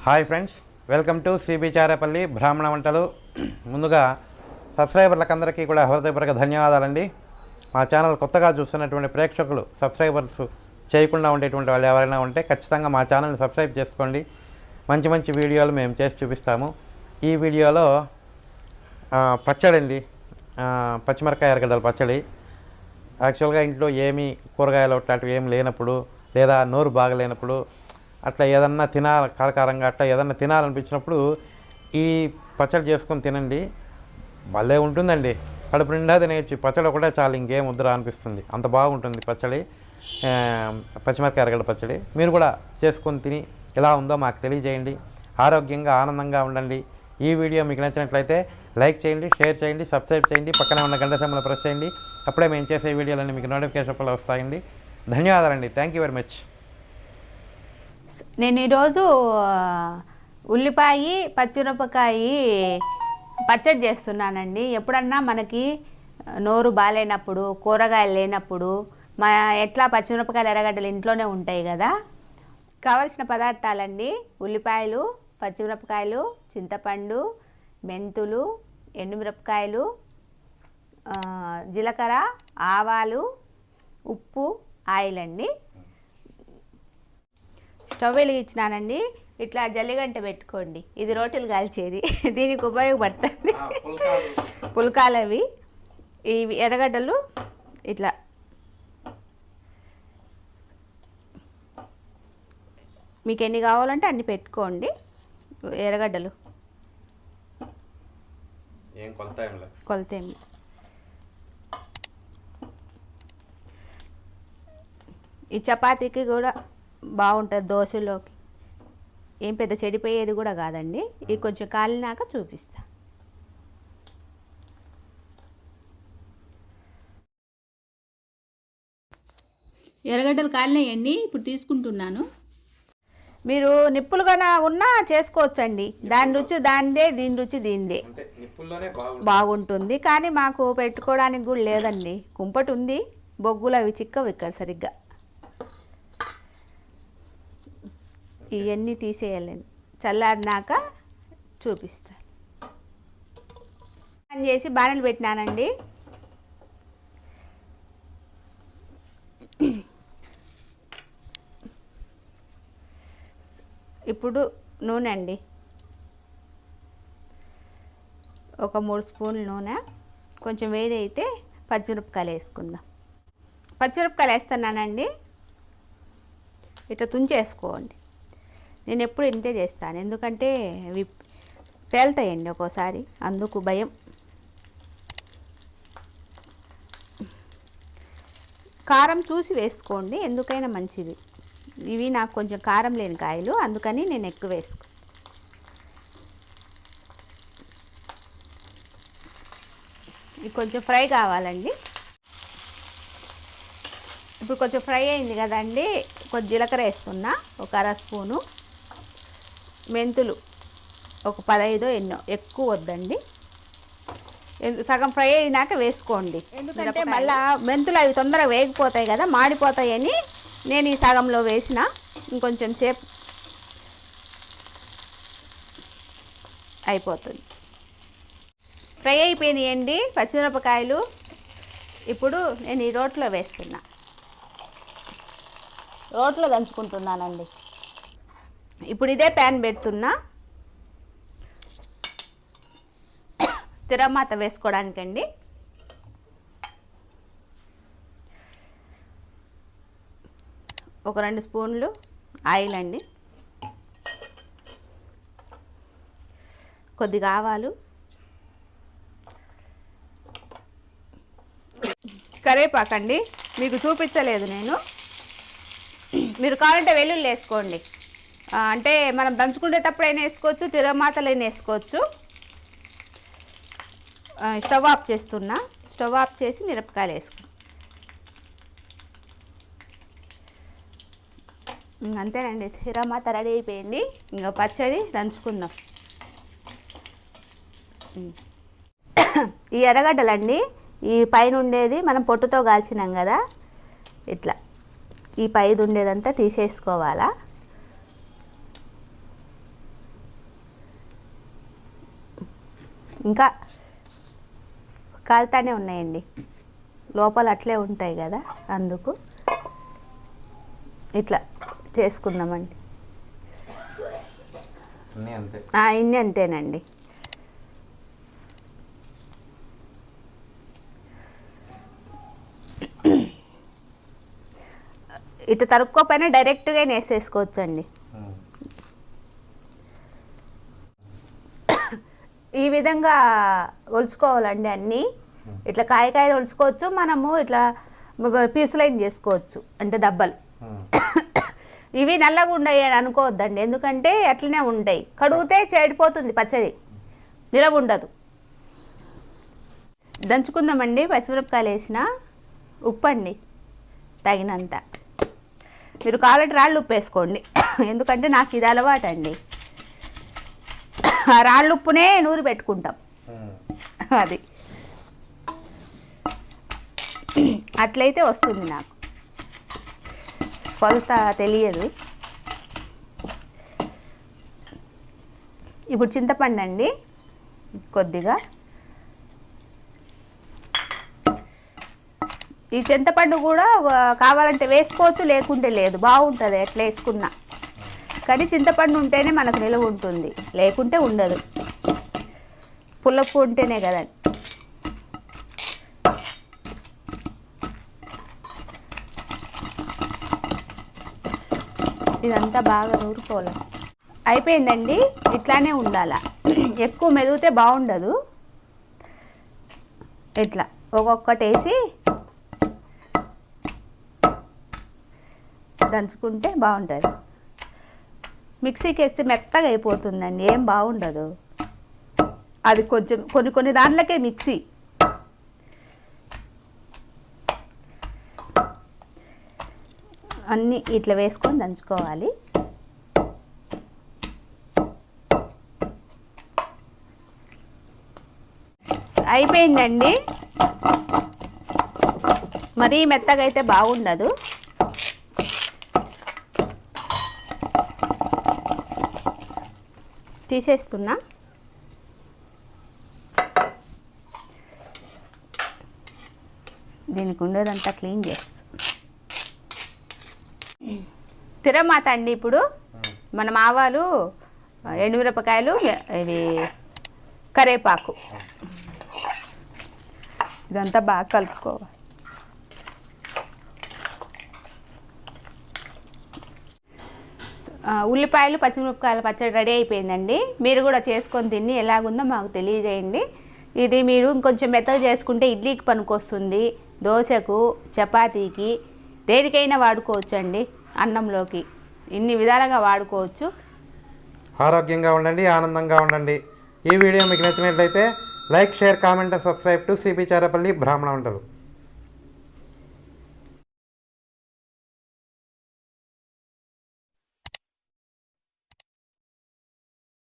Hi friends, welcome to cbcharepalli బ్రాహ్మణవంటలు. ముందుగా సబ్స్క్రైబర్లకు అందరికీ కూడా హృదయపూర్వక ధన్యవాదాలండి. మా ఛానల్ కొత్తగా చూస్తున్నటువంటి ప్రేక్షకులు సబ్స్క్రైబర్స్ చేయకుండా ఉండేటువంటి వాళ్ళు ఎవరైనా ఉంటే ఖచ్చితంగా మా ఛానల్ని సబ్స్క్రైబ్ చేసుకోండి. మంచి మంచి వీడియోలు మేము చేసి చూపిస్తాము. ఈ వీడియోలో పచ్చడి అండి, పచ్చిమిరపకాయ ఎర్రగడ్డల పచ్చడి. యాక్చువల్గా ఇంట్లో ఏమీ కూరగాయలు అట్లాంటివి ఏమి లేనప్పుడు, లేదా నోరు బాగలేనప్పుడు, అట్లా ఏదన్నా కారకారంగా అట్లా ఏదన్నా తినాలనిపించినప్పుడు ఈ పచ్చడి చేసుకొని తినండి. భలే ఉంటుందండి, కడుపు నిండా తినేయచ్చు. పచ్చడి ఒకటే చాలు, ఇంకేం వద్దురా అనిపిస్తుంది, అంత బాగుంటుంది పచ్చడి. పచ్చిమిరపకాయ ఎర్రగడ్డ పచ్చడి మీరు కూడా చేసుకొని తిని ఎలా ఉందో మాకు తెలియజేయండి. ఆరోగ్యంగా ఆనందంగా ఉండండి. ఈ వీడియో మీకు నచ్చినట్లయితే లైక్ చేయండి, షేర్ చేయండి, సబ్స్క్రైబ్ చేయండి, పక్కనే ఉన్న గంట సింబల్ ప్రెస్ చేయండి. అప్పుడే మేము చేసే వీడియోలన్నీ మీకు నోటిఫికేషన్ వస్తాయండి. ధన్యవాదాలండి. Thank you very much. నేను ఈరోజు ఉల్లిపాయ పచ్చిమిరపకాయ పచ్చడి చేస్తున్నానండి. ఎప్పుడన్నా మనకి నోరు బాగాలేనప్పుడు, కూరగాయలు లేనప్పుడు ఎట్లా పచ్చిమిరపకాయలు ఎర్రగడ్డలు ఇంట్లోనే ఉంటాయి కదా. కావలసిన పదార్థాలండి: ఉల్లిపాయలు, పచ్చిమిరపకాయలు, చింతపండు, మెంతులు, ఎండుమిరపకాయలు, జీలకర్ర, ఆవాలు, ఉప్పు, ఆయిల్ అండి. స్టవ్ వెలిగించినానండి. ఇట్లా జల్లిగంట పెట్టుకోండి, ఇది రోటీలు కాల్చేది, దీనికి ఉపయోగపడుతుంది. పుల్కాలు అవి, ఇవి ఎర్రగడ్డలు ఇట్లా మీకు ఎన్ని కావాలంటే అన్ని పెట్టుకోండి. ఎర్రగడ్డలు కొలత ఏమి. ఈ చపాతీకి కూడా బాగుంటుంది, దోశలోకి ఏం పెద్ద చెడిపోయేది కూడా కాదండి. ఇది కొంచెం కాలినాక చూపిస్తా. ఎర్రగడ్డలు కాలినాయండి, ఇప్పుడు తీసుకుంటున్నాను. మీరు నిప్పులుగా ఉన్నా చేసుకోవచ్చండి. దాని రుచి దానిదే, దీని రుచి దీనిదే, బాగుంటుంది. కానీ మాకు పెట్టుకోవడానికి కూడా లేదండి, కుంపటి ఉంది, బొగ్గులు అవి చిక్కవు ఇక్కడ సరిగ్గా. ఇవన్నీ తీసేయాలండి, చల్లారినాక చూపిస్తాను. అని చేసి బాణలు పెట్టినానండి. ఇప్పుడు నూనె అండి, ఒక 3 స్పూన్లు నూనె. కొంచెం వేడి అయితే పచ్చిమిరపకాయలు వేసుకుందాం. పచ్చిమిరపకాయలు వేస్తున్నానండి, ఇట్లా తుంచేసుకోండి. నేను ఎప్పుడు ఇంతే చేస్తాను, ఎందుకంటే అవి పేలుతాయండి ఒక్కోసారి, అందుకు భయం. కారం చూసి వేసుకోండి, ఎందుకైనా మంచిది. ఇవి నాకు కొంచెం కారం లేని కాయలు, అందుకని నేను ఎక్కువ వేసుకో. ఇది కొంచెం ఫ్రై కావాలండి. ఇప్పుడు కొంచెం ఫ్రై అయింది కదండి, కొంచెం జీలకర్ర వేస్తున్నా, ఒక 1/2 స్పూను. మెంతులు ఒక 15 ఎన్నో, ఎక్కువ వద్దండి, సగం ఫ్రై అయినాక వేసుకోండి. ఎందుకంటే మళ్ళీ మెంతులు అవి తొందరగా వేగిపోతాయి కదా, మాడిపోతాయని నేను ఈ సగంలో వేసిన. ఇంకొంచెం సేపు అయిపోతుంది. ఫ్రై అయిపోయినాయండి పచ్చిమిరపకాయలు. ఇప్పుడు నేను ఈ రోట్లో వేస్తున్నా, రోట్లో దంచుకుంటున్నానండి. ఇప్పుడు ఇదే ప్యాన్ పెడుతున్నా, తిరమాత వేసుకోవడానికండి. ఒక 2 స్పూన్లు ఆయిల్ అండి, కొద్దిగా ఆవాలు, కరివేపాకండి. మీకు చూపించలేదు నేను, మీరు కావాలంటే వెల్లుల్లి వేసుకోండి. అంటే మనం దంచుకునేటప్పుడైనా వేసుకోవచ్చు, తిరమాతలైనా వేసుకోవచ్చు. స్టవ్ ఆఫ్ చేస్తున్నా. స్టవ్ ఆఫ్ చేసి మిరపకాయలు వేసుకో. అంతేనండి, తిరమాత రెడీ అయిపోయింది. ఇంకా పచ్చడి దంచుకుందాం. ఈ ఎర్రగడ్డలండి, ఈ పైన ఉండేది మనం పొట్టుతో కాల్చినాం కదా, ఇట్లా ఈ పైది ఉండేదంతా తీసేసుకోవాలా. ఇంకా కాలుతానే ఉన్నాయండి, లోపల అట్లే ఉంటాయి కదా, అందుకు ఇట్లా చేసుకుందామండి. ఇన్ని అంతేనండి. ఇట్లా తరుక్కోపైన డైరెక్ట్గా వేసేసుకోవచ్చండి. ఈ విధంగా ఒలుచుకోవాలండి అన్నీ. ఇట్లా కాయలు ఒలుచుకోవచ్చు, మనము ఇట్లా పీసులైన చేసుకోవచ్చు, అంటే దబ్బలు. ఇవి నల్లగా ఉండయి అని అనుకోవద్దండి, ఎందుకంటే అట్లనే ఉంటాయి. కడిగితే చెడిపోతుంది పచ్చడి, నిలవ ఉండదు. దంచుకుందామండి. పచ్చిమిరపకాయలు వేసిన, ఉప్పు అండి తగినంత. మీరు కావాలంటే రాళ్ళు ఉప్పు వేసుకోండి, ఎందుకంటే నాకు ఇది అలవాటు అండి. ఆ రాళ్ళు ఉప్పునే నూరి పెట్టుకుంటాం, అది అట్లయితే వస్తుంది. నాకు కొలత తెలియదు. ఇప్పుడు చింతపండు అండి కొద్దిగా. ఈ చింతపండు కూడా కావాలంటే వేసుకోవచ్చు, లేకుంటే లేదు, బాగుంటుంది ఎట్లా వేసుకున్నా. కానీ చింతపండు ఉంటేనే మనకు నిలువ ఉంటుంది, లేకుంటే ఉండదు. పుల్లపు ఉంటేనే కదండి. ఇదంతా బాగా నూరుకోవాలి. అయిపోయిందండి, ఇట్లానే ఉండాలా, ఎక్కువ మెదిగితే బాగుండదు. ఇట్లా ఒక్కొక్కటి వేసి దంచుకుంటే బాగుంటుంది. మిక్సీకి వేస్తే మెత్తగా అయిపోతుందండి, ఏం బాగుండదు. అది కొంచెం కొన్ని దాంట్లోకే మిక్సీ. అన్నీ ఇట్లా వేసుకొని దంచుకోవాలి. అయిపోయిందండి. మరీ మెత్తగా అయితే బాగుండదు. తీసేస్తున్నా. దీనికి ఉండేదంతా క్లీన్ చేస్తా. తిరమాత అండి. ఇప్పుడు మనం ఆవాలు, ఎండుమిరపకాయలు, ఇవి కరివేపాకు, ఇదంతా బాగా కలుపుకోవాలి. ఉల్లిపాయలు, పచ్చిమిరపకాయల పచ్చడి రెడీ అయిపోయిందండి. మీరు కూడా చేసుకొని తిని ఎలాగుందో మాకు తెలియజేయండి. ఇది మీరు ఇంకొంచెం మెత్తగా చేసుకుంటే ఇడ్లీకి పనికొస్తుంది, దోశకు, చపాతీకి, దేనికైనా వాడుకోవచ్చు అండి. అన్నంలోకి ఇన్ని విధాలుగా వాడుకోవచ్చు. ఆరోగ్యంగా ఉండండి, ఆనందంగా ఉండండి. ఈ వీడియో మీకు నచ్చినట్లయితే like, share, comment, subscribe to Sibicharapalli Brahmana వంటలు.